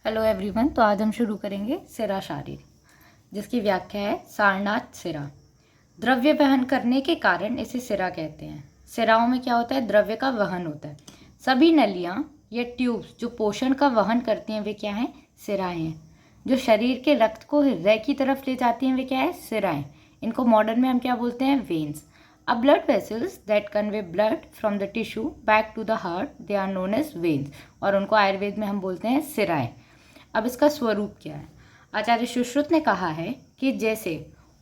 Hello everyone. तो आज हम शुरू करेंगे सिरा शारीर, जिसकी व्याख्या है सारनाथ सिरा। द्रव्य वहन करने के कारण इसे सिरा कहते हैं। सिराओं में क्या होता है? द्रव्य का वहन होता है। सभी नलियाँ या ट्यूब्स जो पोषण का वहन करती हैं वे क्या हैं? सिराएं हैं। जो शरीर के रक्त को हृदय की तरफ ले जाती हैं वे क्या है? सिराएं। इनको मॉडर्न में हम क्या बोलते हैं? Veins. A blood vessels that convey blood from the tissue back to the heart, they are known as veins, और उनको आयुर्वेद में हम बोलते हैं सिराएं। अब इसका स्वरूप क्या है? आचार्य सुश्रुत ने कहा है कि जैसे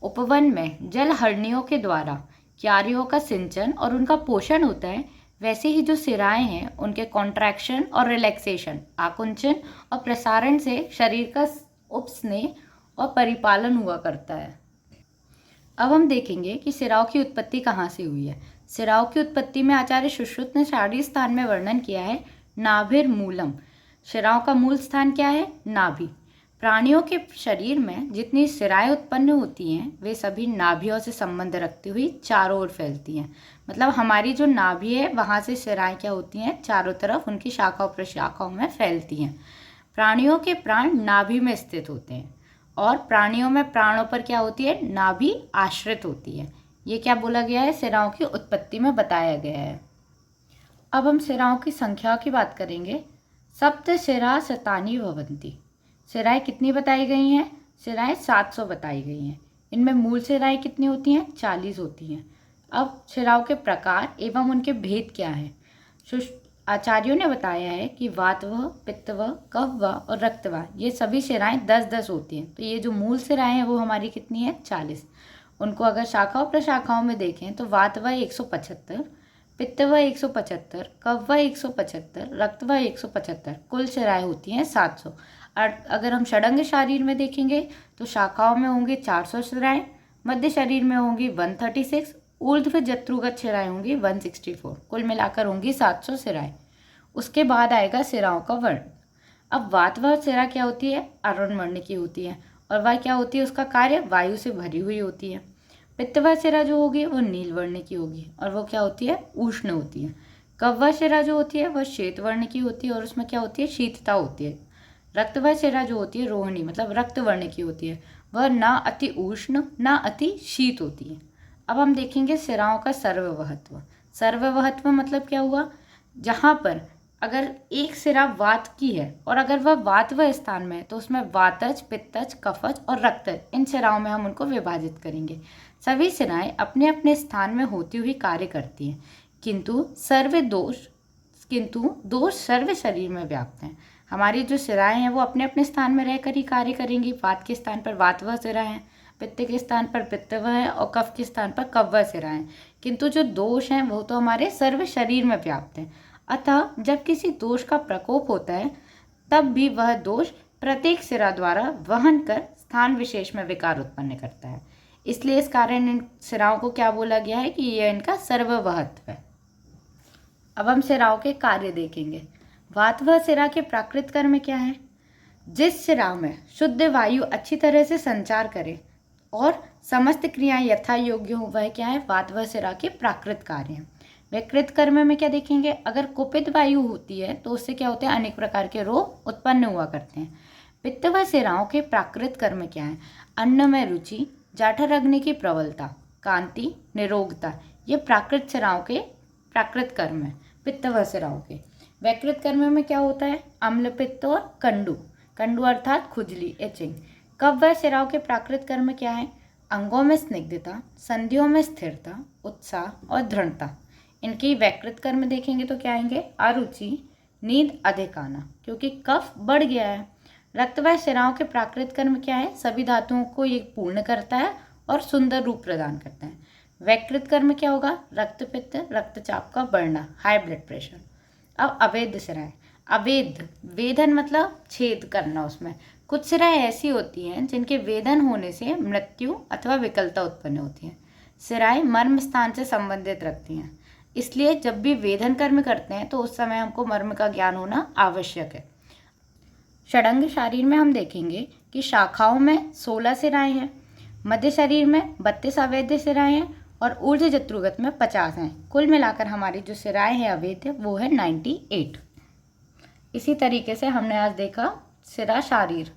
उपवन में जल हरणियों के द्वारा क्यारियों का सिंचन और उनका पोषण होता है, वैसे ही जो सिराएं हैं उनके कॉन्ट्रैक्शन और रिलैक्सेशन, आकुंचन और प्रसारण से शरीर का उपस्नेह और परिपालन हुआ करता है। अब हम देखेंगे कि सिराओं की उत्पत्ति कहाँ से हुई है। सिराओं की उत्पत्ति में आचार्य सुश्रुत ने शारीर स्थान में वर्णन किया है नाभिर मूलम। सिराओं का मूल स्थान क्या है? नाभि। प्राणियों के शरीर में जितनी सिराएं उत्पन्न होती हैं वे सभी नाभियों से संबंध रखती हुई चारों ओर फैलती हैं। मतलब हमारी जो नाभि है वहाँ से सिराएं क्या होती हैं? चारों तरफ उनकी शाखाओं प्रशाखाओं में फैलती हैं। प्राणियों के प्राण नाभि में स्थित होते हैं और प्राणियों में प्राणों पर क्या होती है? नाभि आश्रित होती है। ये क्या बोला गया है? सिराओं की उत्पत्ति में बताया गया है। अब हम सिराओं की संख्या की बात करेंगे। सप्त सिरा शतानी भवन्ति। सिराएं कितनी बताई गई हैं? सिराएं 700 बताई गई हैं। इनमें मूल सिराएं कितनी होती हैं? 40 होती हैं। अब सिराओं के प्रकार एवं उनके भेद क्या हैं? आचार्यों ने बताया है कि वातवह, पित्तवह, कफवह और रक्तवह ये सभी सिराएं 10-10 होती हैं। तो ये जो मूल सिराएं हैं वो हमारी कितनी है? 40। उनको अगर शाखाओं प्रशाखाओं में देखें तो वातवह 175, पित्तवह 175, कफवह 175, रक्तवह 175, कुल सिराएं होती हैं 700। और अगर हम षडंग शरीर में देखेंगे तो शाखाओं में होंगी 400 सिराएं, मध्य शरीर में होंगी 136, ऊर्ध्व जत्रुगत सिराएं होंगी 164। कुल मिलाकर होंगी 700 सिराएं। उसके बाद आएगा सिराओं का वर्ण। अब वातवह सिरा क्या होती है? अरुण वर्ण की होती है और वह क्या होती है? उसका कार्य वायु से भरी हुई होती है। पित्तवह सिरा जो होगी वो नील वर्ण की होगी और वो क्या होती है? उष्ण होती है। कफवह सिरा जो होती है वह श्वेत वर्ण की होती है और उसमें क्या होती है? शीतता होती है। रक्तवह सिरा जो होती है रोहिणी मतलब रक्त वर्ण की होती है, वह ना अति उष्ण ना अति शीत होती है। अब हम देखेंगे सिराओं का सर्ववहत्व। सर्ववहत्व मतलब क्या हुआ? जहाँ पर अगर एक सिरा वात की है और अगर वह वातव स्थान में है तो उसमें वातज, पित्तज, कफज और रक्तज, इन सिराओं में हम उनको विभाजित करेंगे। सभी सिराएं अपने अपने स्थान में होती हुई कार्य करती हैं, किंतु दोष सर्व शरीर में व्याप्त हैं। हमारी जो सिराएं हैं वो अपने अपने स्थान में रहकर ही कार्य करेंगी। वात के स्थान पर वातवह सिरा है, पित्त के स्थान पर पित्तवह है और कफ के स्थान पर कफवह सिरा है, किंतु जो दोष हैं वो तो हमारे सर्व शरीर में व्याप्त हैं। अतः जब किसी दोष का प्रकोप होता है तब भी वह दोष प्रत्येक सिरा द्वारा वहन कर स्थान विशेष में विकार उत्पन्न करता है। इसलिए इस कारण इन सिराओं को क्या बोला गया है कि यह इनका सर्ववहत्व है। अब हम सिराओं के कार्य देखेंगे। वातवह सिरा के प्राकृत कर्म क्या है? जिस सिरा में शुद्ध वायु अच्छी तरह से संचार करे और समस्त क्रियाएं यथा योग्य हो, वह क्या है? वातवह सिरा के प्राकृत कार्य हैं। विकृत कर्म में क्या देखेंगे? अगर कुपित वायु होती है तो उससे क्या होते हैं? अनेक प्रकार के रोग उत्पन्न हुआ करते हैं। पित्तवह सिराओं के प्राकृत कर्म क्या है? अन्न में रुचि, जाठर अग्नि की प्रबलता, कांति, निरोगता, ये प्राकृत सिराओं के प्राकृत कर्म है पित्तवह सिराओं के। वैकृत कर्म में क्या होता है? अम्ल, पित्त और कंडू, कंडू अर्थात खुजली, एचिंग। कफवह सिराओं के प्राकृत कर्म क्या है? अंगों में स्निग्धता, संधियों में स्थिरता, उत्साह और दृढ़ता। इनकी वैकृत कर्म देखेंगे तो क्या आएंगे? अरुचि, नींद अधिक आना, क्योंकि कफ बढ़ गया है। रक्तवह सिराओं के प्राकृत कर्म क्या है? सभी धातुओं को ये पूर्ण करता है और सुंदर रूप प्रदान करता है। वैकृत कर्म क्या होगा? रक्त पित्त, रक्तचाप का बढ़ना, हाई ब्लड प्रेशर। अब अवैध सिराएं। अवैध, वेदन मतलब छेद करना। उसमें कुछ सिराएं ऐसी होती हैं जिनके वेदन होने से मृत्यु अथवा विकलता उत्पन्न होती है। सिराएं मर्म स्थान से संबंधित रखती हैं, इसलिए जब भी वेदन कर्म करते हैं तो उस समय हमको मर्म का ज्ञान होना आवश्यक है। षडंग शरीर में हम देखेंगे कि शाखाओं में 16 सिराएं हैं, मध्य शरीर में 32 अवैध सिराएं हैं और ऊर्ध्व जत्रुगत में 50 हैं। कुल मिलाकर हमारी जो सिराएं हैं अवैध वो है 98। इसी तरीके से हमने आज देखा सिरा शारीर।